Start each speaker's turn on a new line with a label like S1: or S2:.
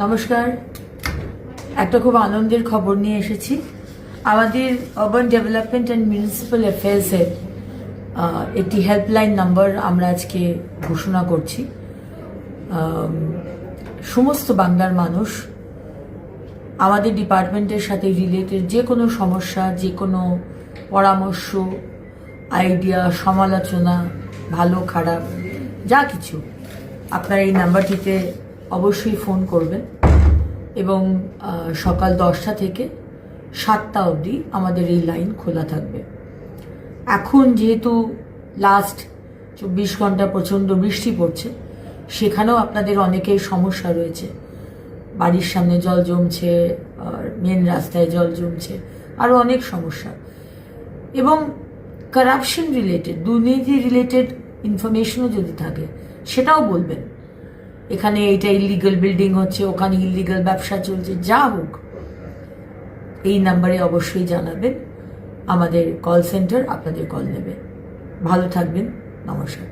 S1: নমস্কার। একটা খুব আনন্দের খবর নিয়ে এসেছি। আমাদের আরবান ডেভেলপমেন্ট অ্যান্ড মিউনিসিপ্যাল অ্যাফেয়ার্সের একটি হেল্পলাইন নাম্বার আমরা আজকে ঘোষণা করছি। সমস্ত বাংলার মানুষ আমাদের ডিপার্টমেন্টের সাথে রিলেটেড যে কোনো সমস্যা, যে কোনো পরামর্শ, আইডিয়া, সমালোচনা, ভালো খারাপ যা কিছু, আপনারা এই নাম্বারটিতে অবশ্যই ফোন করবেন এবং সকাল 10টা থেকে 7টা অবধি আমাদের এই লাইন খোলা থাকবে। এখন যেহেতু লাস্ট 24 ঘন্টা প্রচণ্ড বৃষ্টি পড়ছে, সেখানেও আপনাদের অনেকের সমস্যা রয়েছে। বাড়ির সামনে জল জমছে, মেন রাস্তায় জল জমছে, আরও অনেক সমস্যা। এবং কারাপশন রিলেটেড, দুর্নীতি রিলেটেড ইনফরমেশনও যদি থাকে সেটাও বলবেন। এখানে এইটা ইলিগাল বিল্ডিং হচ্ছে, ওখানে ইলিগাল ব্যবসা চলছে, যা হোক এই নাম্বারে অবশ্যই জানাবেন। আমাদের কল সেন্টার আপনাদের কল নেবে। ভালো থাকবেন। নমস্কার।